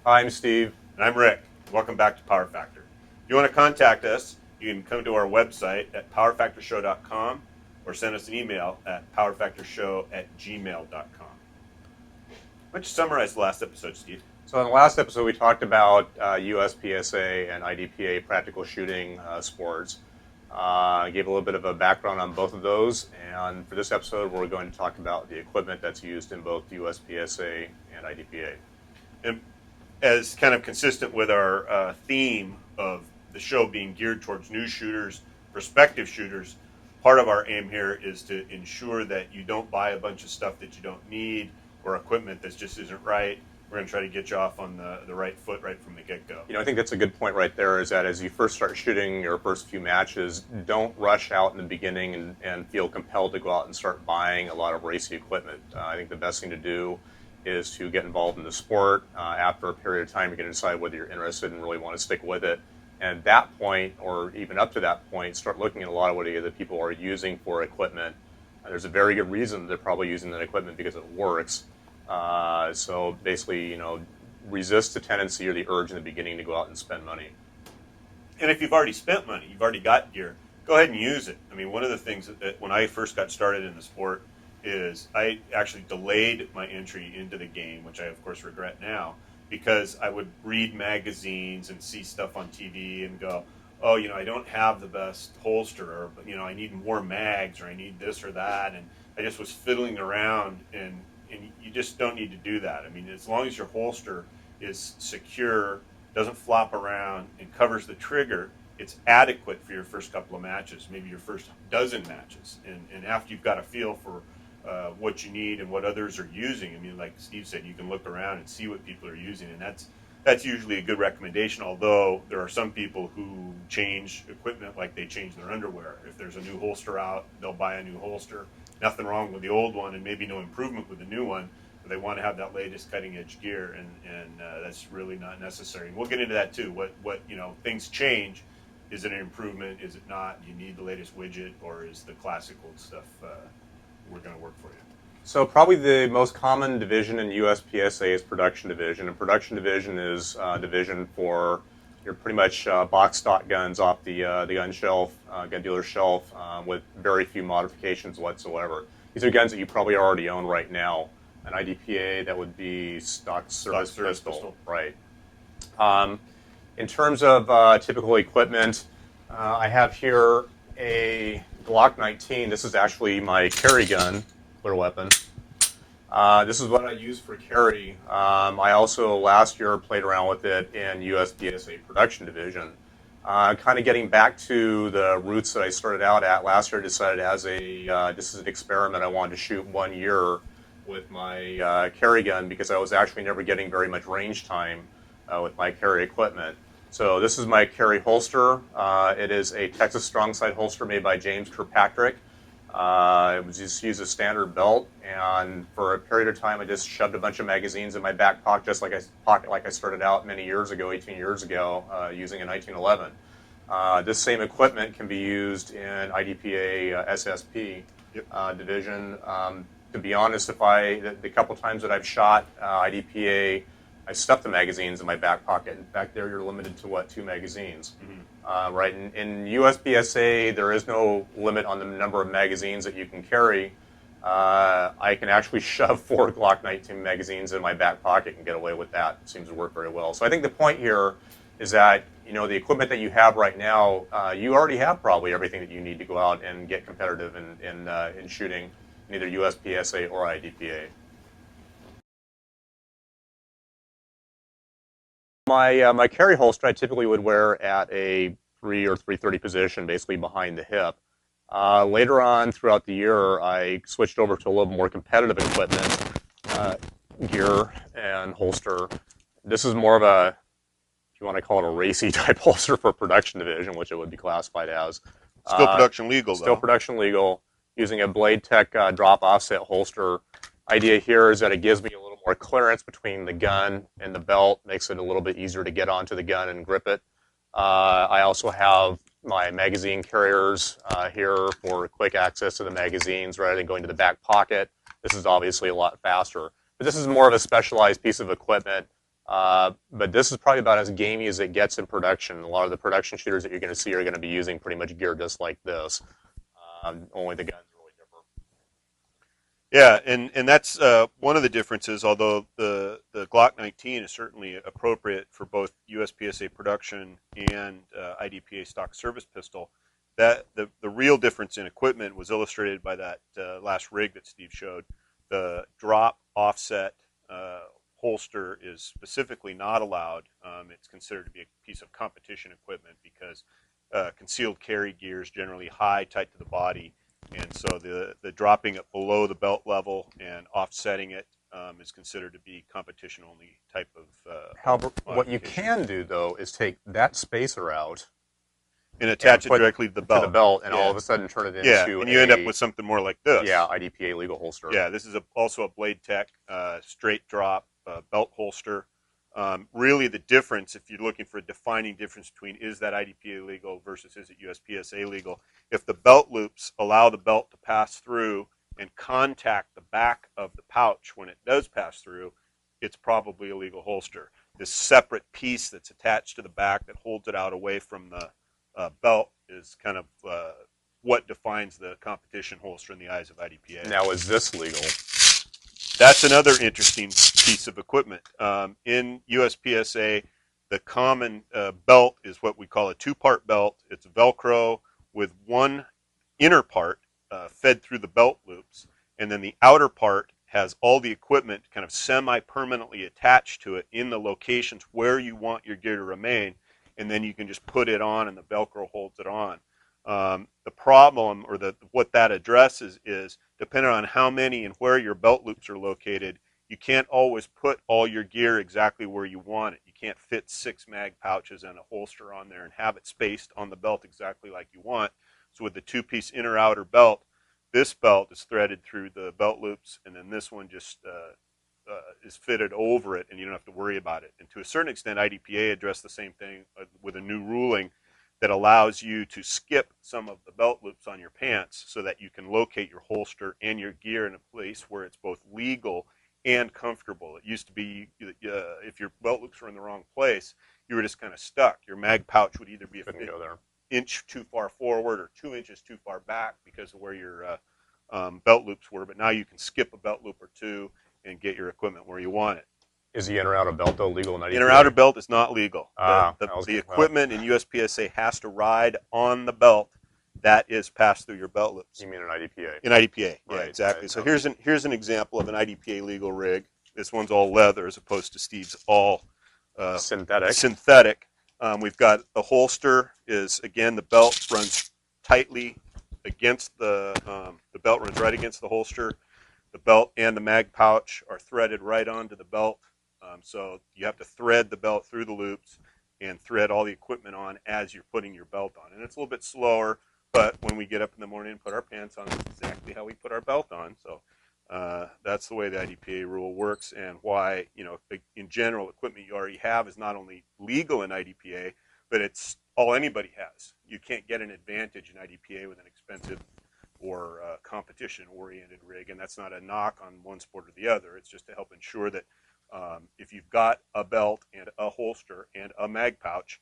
Hi, I'm Steve. And I'm Rick. Welcome back to Power Factor. If you want to contact us, you can come to our website at powerfactorshow.com or send us an email at powerfactorshow@gmail.com. Why don't you summarize the last episode, Steve? So in the last episode, we talked about USPSA and IDPA practical shooting sports. Gave a little bit of a background on both of those, and for this episode, we're going to talk about the equipment that's used in both USPSA and IDPA. And as kind of consistent with our theme of the show being geared towards new shooters, prospective shooters, part of our aim here is to ensure that you don't buy a bunch of stuff that you don't need or equipment that just isn't right. We're going to try to get you off on the right foot right from the get-go. I think that's a good point right there, is that as you first start shooting your first few matches, don't rush out in the beginning and feel compelled to go out and start buying a lot of racy equipment. I think the best thing to do is to get involved in the sport. After a period of time, you're going to decide whether you're interested and really want to stick with it. And at that point, or even up to that point, start looking at a lot of what the people are using for equipment. There's a very good reason they're probably using that equipment, because it works. So basically, resist the tendency or the urge in the beginning to go out and spend money. And if you've already spent money, you've already got gear, go ahead and use it. I mean, one of the things that when I first got started in the sport is I actually delayed my entry into the game, which I of course regret now, because I would read magazines and see stuff on TV and go, oh, I don't have the best holster, or I need more mags, or I need this or that, and I just was fiddling around, and you just don't need to do that. I mean, as long as your holster is secure, doesn't flop around, and covers the trigger, it's adequate for your first couple of matches, maybe your first dozen matches. And after you've got a feel for what you need and what others are using, I mean, like Steve said, you can look around and see what people are using, and that's usually a good recommendation, although there are some people who change equipment like they change their underwear. If there's a new holster out, they'll buy a new holster. Nothing wrong with the old one, and maybe no improvement with the new one, but they want to have that latest cutting edge gear, and that's really not necessary. And we'll get into that too. What things change. Is it an improvement? Is it not? Do you need the latest widget, or is the classical stuff we're going to work for you? So probably the most common division in USPSA is production division, and production division is division for your pretty much box stock guns off the gun shelf, gun dealer shelf, with very few modifications whatsoever. These are guns that you probably already own right now. An IDPA, that would be stock service pistol, right? In terms of typical equipment, I have here a Glock 19. This is actually my carry gun, clear weapon. This is what I use for carry. I also last year played around with it in USPSA production division. Kind of getting back to the roots that I started out at, last year I decided as this is an experiment, I wanted to shoot 1 year with my carry gun, because I was actually never getting very much range time with my carry equipment. So this is my carry holster. It is a Texas strong side holster made by James Kirkpatrick. It was just use a standard belt, and for a period of time I just shoved a bunch of magazines in my back pocket, just like I started out many years ago, 18 years ago, using a 1911. This same equipment can be used in IDPA SSP division. To be honest, the couple times that I've shot IDPA, I stuffed the magazines in my back pocket. In fact, there you're limited to 2 magazines. Mm-hmm. Right. In USPSA, there is no limit on the number of magazines that you can carry. I can actually shove 4 Glock 19 magazines in my back pocket and get away with that. It seems to work very well. So I think the point here is that the equipment that you have right now, you already have probably everything that you need to go out and get competitive in shooting in either USPSA or IDPA. My carry holster I typically would wear at a 3 or 330 position, basically behind the hip. Later on throughout the year, I switched over to a little more competitive equipment, gear and holster. This is more of a, if you want to call it, a racy type holster for production division, which it would be classified as. Still production legal, though. Still production legal, using a Blade Tech drop offset holster. Idea here is that it gives me a little more clearance between the gun and the belt, makes it a little bit easier to get onto the gun and grip it. I also have my magazine carriers here for quick access to the magazines rather than going to the back pocket. This is obviously a lot faster. But this is more of a specialized piece of equipment But this is probably about as gamey as it gets in production. A lot of the production shooters that you're going to see are going to be using pretty much gear just like this. Only the guns really differ. Yeah, and that's one of the differences. Although the Glock 19 is certainly appropriate for both USPSA production and IDPA stock service pistol, that the real difference in equipment was illustrated by that last rig that Steve showed. The drop offset holster is specifically not allowed. It's considered to be a piece of competition equipment because concealed carry gear is generally high, tight to the body, and so the dropping it below the belt level and offsetting it is considered to be competition only type of. However, what you can do though is take that spacer out and attach it directly to the belt. And all of a sudden turn it yeah, into and you end up with something more like this. Yeah, IDPA legal holster. Yeah, this is also a Blade Tech straight drop belt holster. Really, the difference, if you're looking for a defining difference between is that IDPA legal versus is it USPSA legal, if the belt loops allow the belt to pass through and contact the back of the pouch when it does pass through, it's probably a legal holster. This separate piece that's attached to the back that holds it out away from the belt is kind of what defines the competition holster in the eyes of IDPA. Now, is this legal? That's another interesting piece of equipment. In USPSA, the common belt is what we call a two-part belt. It's Velcro with one inner part fed through the belt loops, and then the outer part has all the equipment kind of semi-permanently attached to it in the locations where you want your gear to remain, and then you can just put it on and the Velcro holds it on. The problem, or what that addresses, is depending on how many and where your belt loops are located, you can't always put all your gear exactly where you want it. You can't fit 6 mag pouches and a holster on there and have it spaced on the belt exactly like you want. So with the two-piece inner-outer belt, this belt is threaded through the belt loops, and then this one just is fitted over it, and you don't have to worry about it. And to a certain extent, IDPA addressed the same thing with a new ruling that allows you to skip some of the belt loops on your pants so that you can locate your holster and your gear in a place where it's both legal and comfortable. It used to be if your belt loops were in the wrong place, you were just kind of stuck. Your mag pouch would either be an inch too far forward or 2 inches too far back because of where your belt loops were. But now you can skip a belt loop or two and get your equipment where you want it. Is the inner-outer belt though legal in IDPA? Inner-outer belt is not legal. The equipment in USPSA has to ride on the belt that is passed through your belt loops. You mean in IDPA? In IDPA, yeah, right, exactly. Right. So here's an example of an IDPA legal rig. This one's all leather as opposed to Steve's all synthetic. We've got the holster is, again, the belt runs tightly against the belt runs right against the holster. The belt and the mag pouch are threaded right onto the belt. So you have to thread the belt through the loops and thread all the equipment on as you're putting your belt on. And it's a little bit slower, but when we get up in the morning and put our pants on, it's exactly how we put our belt on. So that's the way the IDPA rule works, and why, in general, equipment you already have is not only legal in IDPA, but it's all anybody has. You can't get an advantage in IDPA with an expensive or competition-oriented rig, and that's not a knock on one sport or the other. It's just to help ensure that if you've got a belt and a holster and a mag pouch,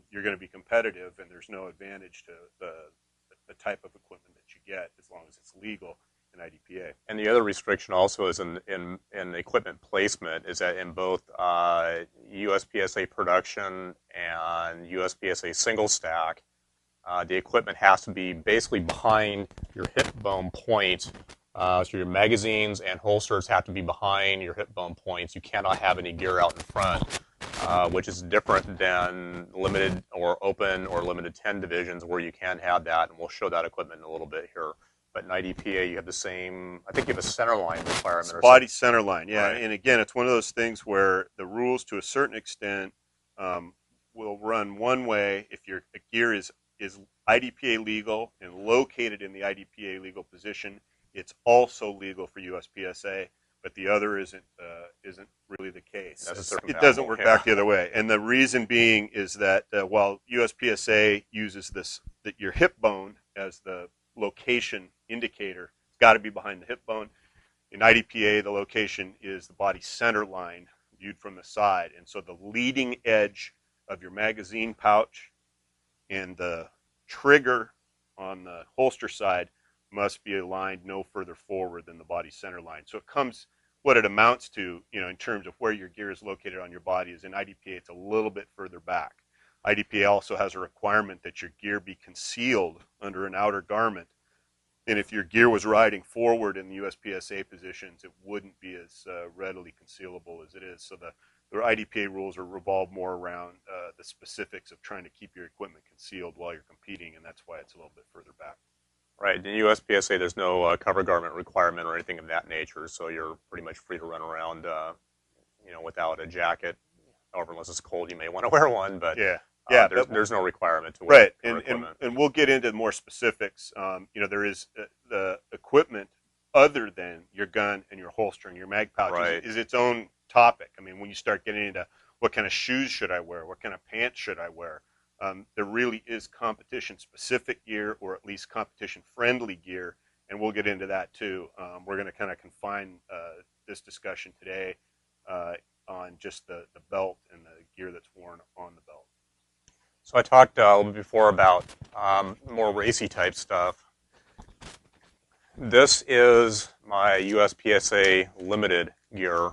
you're going to be competitive, and there's no advantage to the type of equipment that you get as long as it's legal in IDPA. And the other restriction also is in equipment placement, is that in both USPSA production and USPSA single stack, the equipment has to be basically behind your hip bone point. So your magazines and holsters have to be behind your hip bone points. You cannot have any gear out in front, which is different than limited or open or limited 10 divisions where you can have that, and we'll show that equipment in a little bit here. But in IDPA, you have the same, I think you have a center line requirement. It's body center line, yeah. Right. And again, it's one of those things where the rules, to a certain extent, will run one way if your gear is IDPA legal and located in the IDPA legal position. It's also legal for USPSA, but the other isn't really the case. It doesn't work back the other way. And the reason being is that while USPSA uses that your hip bone as the location indicator, it's got to be behind the hip bone. In IDPA, the location is the body center line, viewed from the side. And so the leading edge of your magazine pouch and the trigger on the holster side must be aligned no further forward than the body center line. So it comes, what it amounts to, in terms of where your gear is located on your body, is in IDPA, it's a little bit further back. IDPA also has a requirement that your gear be concealed under an outer garment. And if your gear was riding forward in the USPSA positions, it wouldn't be as readily concealable as it is. So the IDPA rules revolve more around the specifics of trying to keep your equipment concealed while you're competing, and that's why it's a little bit further back. Right. In USPSA, there's no cover garment requirement or anything of that nature, so you're pretty much free to run around, without a jacket. However, unless it's cold, you may want to wear one, but there's no requirement to wear equipment. And we'll get into more specifics. There is the equipment other than your gun and your holster and your mag pouch is its own topic. I mean, when you start getting into what kind of shoes should I wear, what kind of pants should I wear, there really is competition-specific gear, or at least competition-friendly gear, and we'll get into that too. We're going to kind of confine this discussion today on just the belt and the gear that's worn on the belt. So I talked a little bit before about more racy type stuff. This is my USPSA limited gear.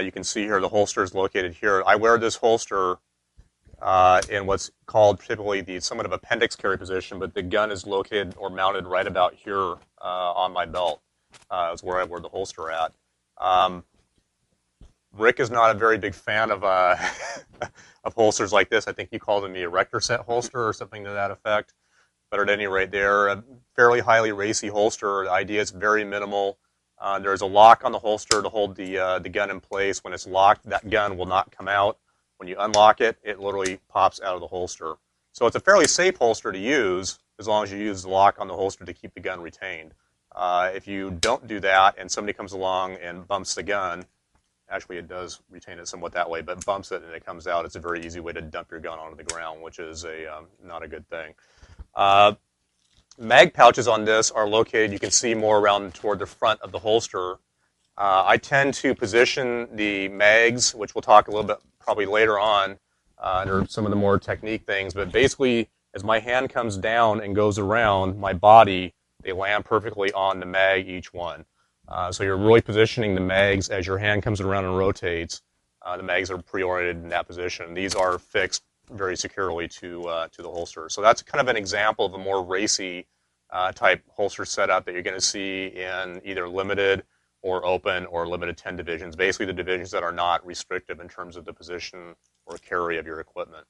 You can see here the holster is located here. I wear this holster in what's called typically somewhat of appendix carry position, but the gun is located or mounted right about here on my belt. Is where I wear the holster at. Rick is not a very big fan of of holsters like this. I think you called them the erector set holster or something to that effect. But at any rate, they're a fairly highly racy holster. The idea is very minimal. There's a lock on the holster to hold the gun in place. When it's locked, that gun will not come out. When you unlock it, it literally pops out of the holster. So it's a fairly safe holster to use as long as you use the lock on the holster to keep the gun retained. If you don't do that and somebody comes along and bumps the gun, actually it does retain it somewhat that way, but bumps it and it comes out, it's a very easy way to dump your gun onto the ground, which is not a good thing. Mag pouches on this are located, you can see more around toward the front of the holster. I tend to position the mags, which we'll talk a little bit probably later on, under some of the more technique things, but basically as my hand comes down and goes around my body, they land perfectly on the mag, each one. So you're really positioning the mags as your hand comes around and rotates. The mags are pre-oriented in that position. These are fixed very securely to the holster. So that's kind of an example of a more racy type holster setup that you're going to see in either limited or open or limited 10 divisions, basically the divisions that are not restrictive in terms of the position or carry of your equipment.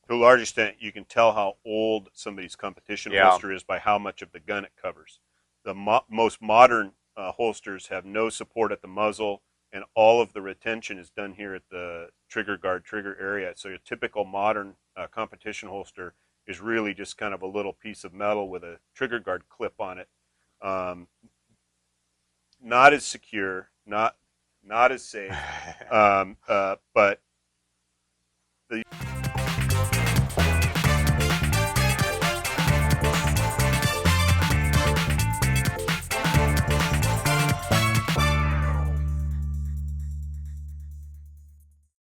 To a large extent, you can tell how old somebody's competition holster is by how much of the gun it covers. The most modern holsters have no support at the muzzle, and all of the retention is done here at the trigger guard, trigger area. So your typical modern competition holster is really just kind of a little piece of metal with a trigger guard clip on it. Not as secure, not as safe, but the